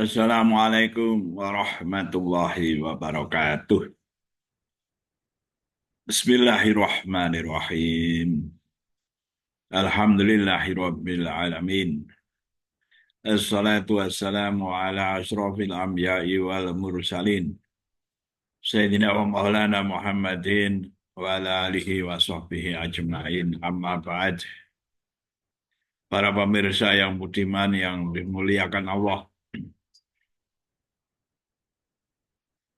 Assalamualaikum warahmatullahi wabarakatuh. Bismillahirrahmanirrahim. Alhamdulillahirabbil alamin. Assalatu wassalamu ala asrofil anbiya'i wal mursalin. Sayyidina wa maulana Muhammadin wa ala alihi wa sahbihi ajma'in. Amma ba'd. Para pemirsa yang budiman yang dimuliakan Allah.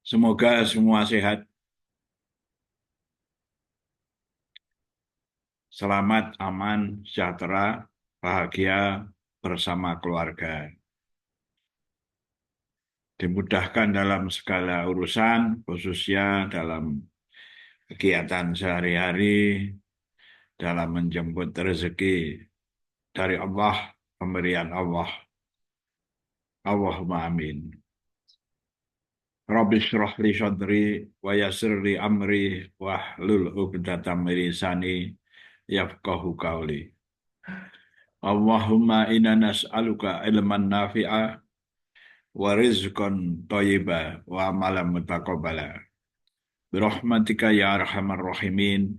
Semoga semua sehat, selamat, aman, sejahtera, bahagia bersama keluarga. Dimudahkan dalam segala urusan, khususnya dalam kegiatan sehari-hari, dalam menjemput rezeki dari Allah, pemberian Allah. Allahumma amin. Rabbi shrah li sadri wa yassir li amri wahlul 'uqdatam min lisani yafqahu qawli. Allahumma inna nas'aluka ilman nafi'a wa rizqan thayyiba wa amalan mutaqabbala. Birahmatika ya arhamar rahimin,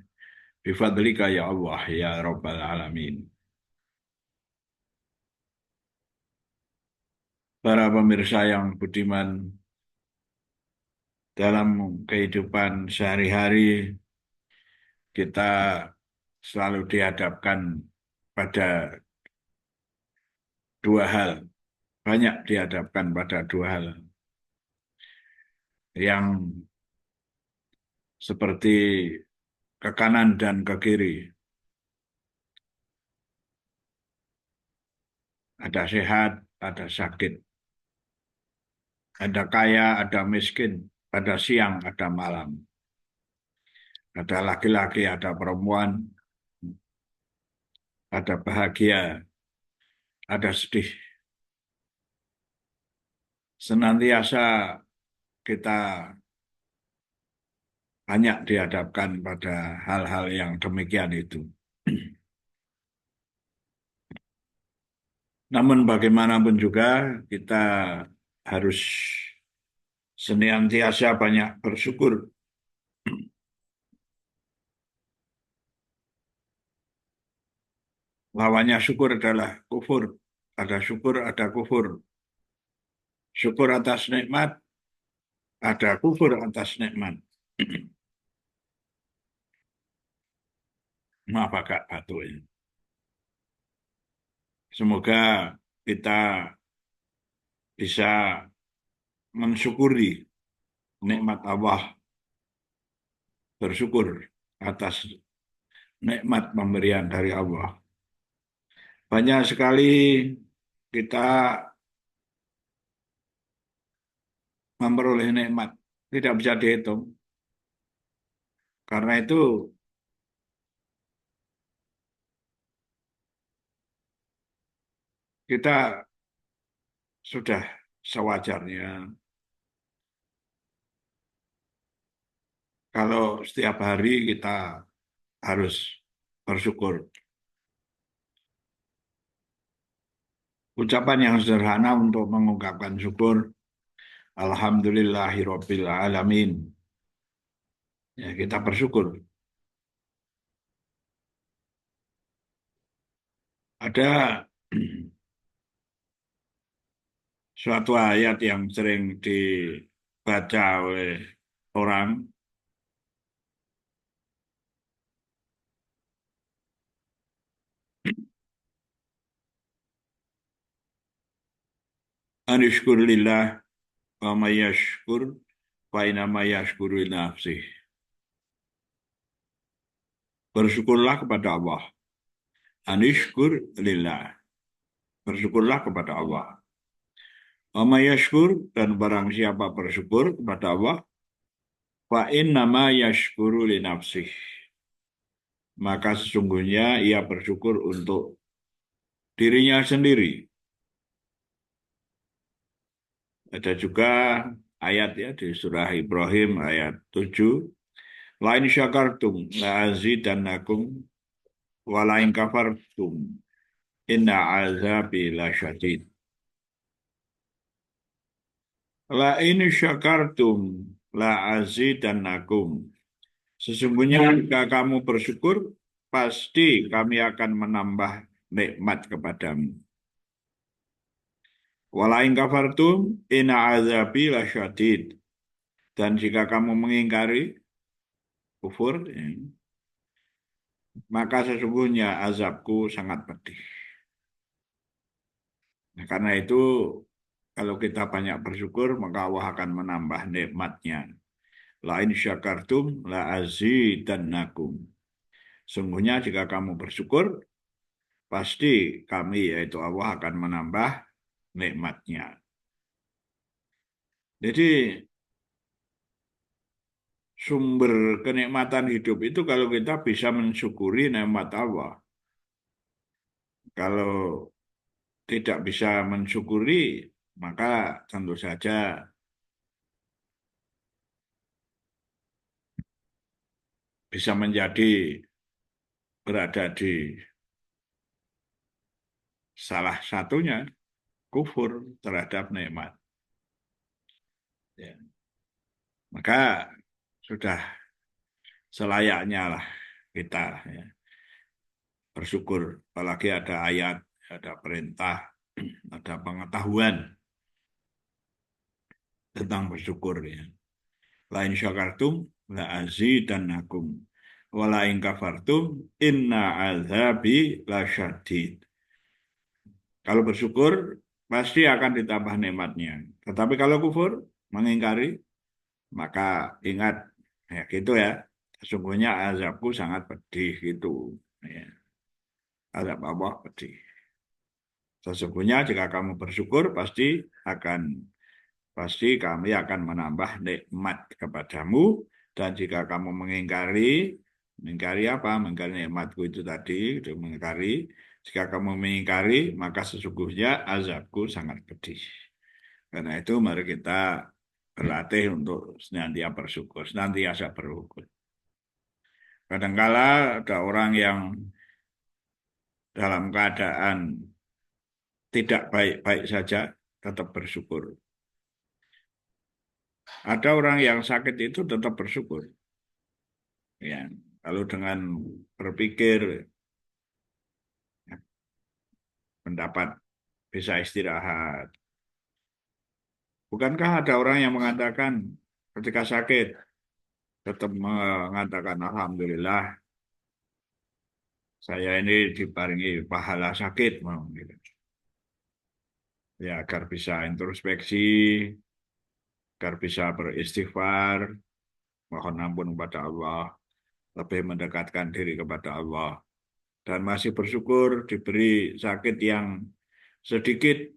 bifadlika ya Allah ya rabbal alamin. Para pemirsa yang budiman, dalam kehidupan sehari-hari kita selalu dihadapkan pada dua hal, banyak dihadapkan pada dua hal yang seperti ke kanan dan ke kiri. Ada sehat, ada sakit. Ada kaya, ada miskin. Ada siang, ada malam. Ada laki-laki, ada perempuan. Ada bahagia, ada sedih. Senantiasa kita banyak dihadapkan pada hal-hal yang demikian itu. Namun bagaimanapun juga kita harus senantiasa banyak bersyukur. Lawannya syukur adalah kufur. Ada syukur, ada kufur. Syukur atas nikmat, ada kufur atas nikmat. Maaf agak batuk ini. Semoga kita bisa mensyukuri nikmat Allah, bersyukur atas nikmat pemberian dari Allah. Banyak sekali kita memperoleh nikmat, tidak bisa dihitung. Karena itu kita sudah sewajarnya kalau setiap hari kita harus bersyukur. Ucapan yang sederhana untuk mengungkapkan syukur, Alhamdulillahirabbil alamin. Ya, kita bersyukur. Ada suatu ayat yang sering dibaca oleh orang, anishkurillah wa mayashkur fa inama yashkuru li nafsih. Bersyukurlah kepada Allah. Anishkur lillah. Bersyukurlah kepada Allah. Wa mayashkur, dan barang siapa bersyukur kepada Allah, fa innama yashkuru li nafsih. Maka sesungguhnya ia bersyukur untuk dirinya sendiri. Ada juga ayat ya di surah Ibrahim ayat 7. Lain syakartum la'azidannakum wa lain kafartum inna azabi lasyadid. La ini syakartum la azidannakum. Sesungguhnya jika kamu bersyukur, pasti kami akan menambah nikmat kepadamu. Walain kafartum inna azabi lasyadid. Dan jika kamu mengingkari kufur, maka sesungguhnya azabku sangat pedih. Nah, karena itu, kalau kita banyak bersyukur, maka Allah akan menambah nikmatnya. La in syakartum la azidannakum. Sungguhnya jika kamu bersyukur, pasti kami, yaitu Allah, akan menambah nikmatnya. Jadi sumber kenikmatan hidup itu kalau kita bisa mensyukuri nikmat Allah. Kalau tidak bisa mensyukuri, maka tentu saja bisa menjadi berada di salah satunya kufur terhadap nikmat. Ya. Maka sudah selayaknya lah kita, ya, bersyukur. Apalagi ada ayat, ada perintah, ada pengetahuan tentang bersyukur. Ya. Lain syakartum la azidannakum. Walain kafartum inna azabi lasyadid. Kalau bersyukur pasti akan ditambah nikmatnya. Tetapi kalau kufur, mengingkari, maka ingat, ya gitu ya. Sesungguhnya azabku sangat pedih gitu. Ya, azab Allah pedih. Sesungguhnya jika kamu bersyukur pasti kami akan menambah nikmat kepadamu, dan jika kamu mengingkari apa? Mengingkari nikmatku itu tadi, itu mengingkari. Jika kamu mengingkari, maka sesungguhnya azabku sangat pedih. Karena itu mari kita berlatih untuk senantiasa bersyukur. Kadangkala ada orang yang dalam keadaan tidak baik-baik saja tetap bersyukur. Ada orang yang sakit itu tetap bersyukur. Ya, lalu dengan berpikir, ya, pendapat bisa istirahat. Bukankah ada orang yang mengatakan ketika sakit tetap mengatakan Alhamdulillah, saya ini diparingi pahala sakit, gitu. Ya, agar bisa introspeksi, agar bisa beristighfar, mohon ampun kepada Allah, lebih mendekatkan diri kepada Allah, dan masih bersyukur diberi sakit yang sedikit,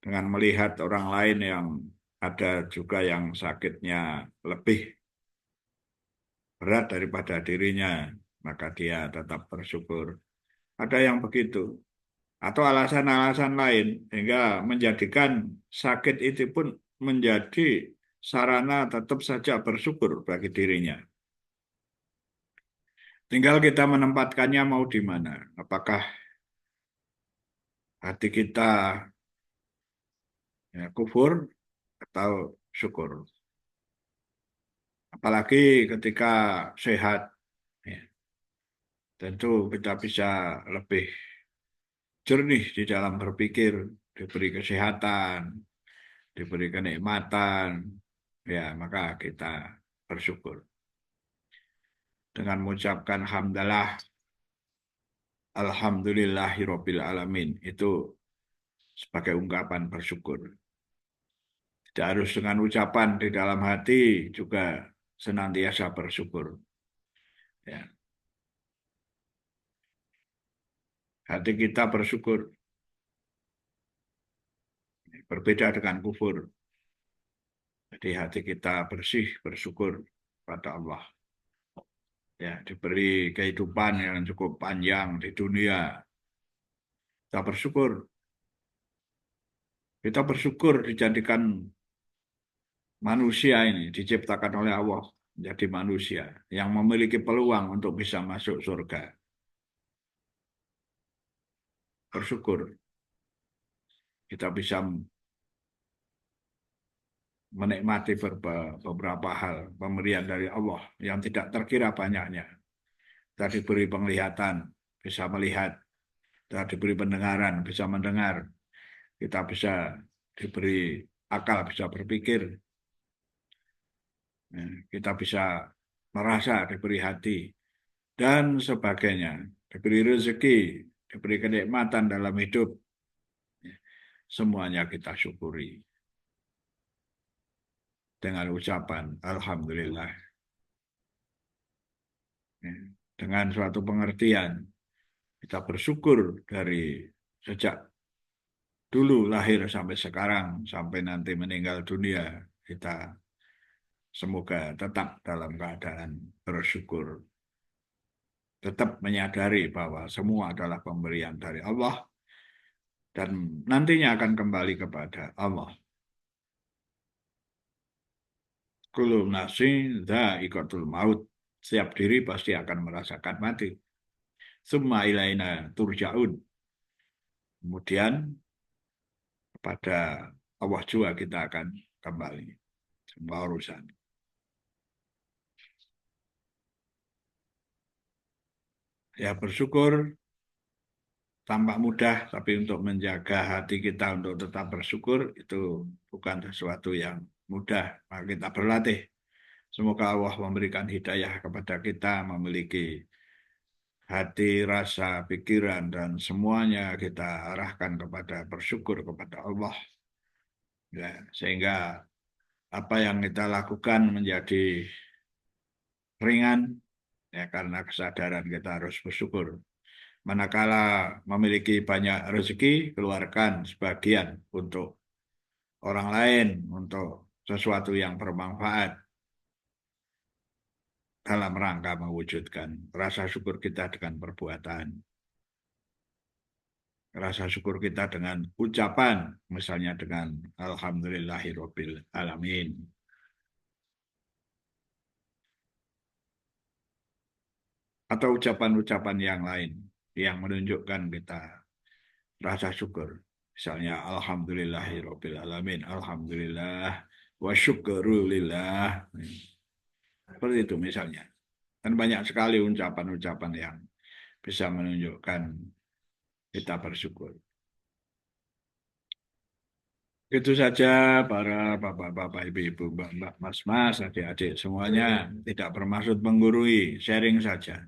dengan melihat orang lain yang ada juga yang sakitnya lebih berat daripada dirinya, maka dia tetap bersyukur. Ada yang begitu, atau alasan-alasan lain, hingga menjadikan sakit itu pun menjadi sarana tetap saja bersyukur bagi dirinya. Tinggal kita menempatkannya mau di mana. Apakah hati kita, ya, kufur atau syukur. Apalagi ketika sehat, ya, tentu kita bisa lebih jernih di dalam berpikir, diberi kesehatan, diberi kenikmatan, ya maka kita bersyukur. Dengan mengucapkan hamdalah, alhamdulillahirabbil alamin, itu sebagai ungkapan bersyukur. Tidak harus dengan ucapan di dalam hati, juga senantiasa bersyukur. Ya, hati kita bersyukur, berbeda dengan kufur. Jadi hati kita bersih, bersyukur pada Allah. Ya, diberi kehidupan yang cukup panjang di dunia. Kita bersyukur. Kita bersyukur dijadikan manusia ini, diciptakan oleh Allah menjadi manusia yang memiliki peluang untuk bisa masuk surga. Bersyukur kita bisa menikmati beberapa hal pemberian dari Allah yang tidak terkira banyaknya. Kita diberi penglihatan, bisa melihat. Kita diberi pendengaran, bisa mendengar. Kita bisa diberi akal, bisa berpikir. Kita bisa merasa, diberi hati, dan sebagainya. Diberi rezeki, diberi kenikmatan dalam hidup. Semuanya kita syukuri dengan ucapan Alhamdulillah. Dengan suatu pengertian, kita bersyukur dari sejak dulu lahir sampai sekarang, sampai nanti meninggal dunia, kita semoga tetap dalam keadaan bersyukur, tetap menyadari bahwa semua adalah pemberian dari Allah dan nantinya akan kembali kepada Allah. Kullu nafsin dha'iqatul maut. Setiap diri pasti akan merasakan mati. Summa ilaina turja'un. Kemudian kepada Allah juga kita akan kembali. Semua urusan. Ya bersyukur tampak mudah, tapi untuk menjaga hati kita untuk tetap bersyukur itu bukan sesuatu yang mudah. Maka kita berlatih. Semoga Allah memberikan hidayah kepada kita memiliki hati, rasa, pikiran, dan semuanya kita arahkan kepada bersyukur kepada Allah. Ya, sehingga apa yang kita lakukan menjadi ringan, ya karena kesadaran kita harus bersyukur. Manakala memiliki banyak rezeki, keluarkan sebagian untuk orang lain, untuk sesuatu yang bermanfaat dalam rangka mewujudkan rasa syukur kita dengan perbuatan. Rasa syukur kita dengan ucapan, misalnya dengan Alhamdulillahirabbil alamin. Atau ucapan-ucapan yang lain yang menunjukkan kita rasa syukur. Misalnya Alhamdulillahirabbil alamin, Alhamdulillah wa syukurulillah. Seperti itu misalnya. Dan banyak sekali ucapan-ucapan yang bisa menunjukkan kita bersyukur. Itu saja para bapak-bapak, ibu-ibu, mbak-mbak, mas-mas, adik-adik semuanya tidak bermaksud menggurui, sharing saja.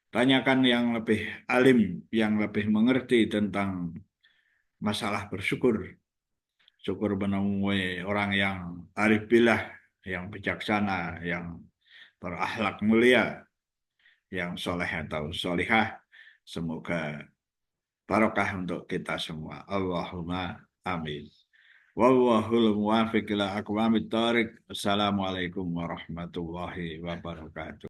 Tanyakan yang lebih alim, yang lebih mengerti tentang masalah bersyukur. Syukur menemui orang yang arif billah, yang bijaksana, yang berakhlak mulia, yang soleh atau solihah. Semoga barokah untuk kita semua. Allahumma amin. Wallahul muwaffiq ila aqwamit thoriq. Assalamualaikum warahmatullahi wabarakatuh.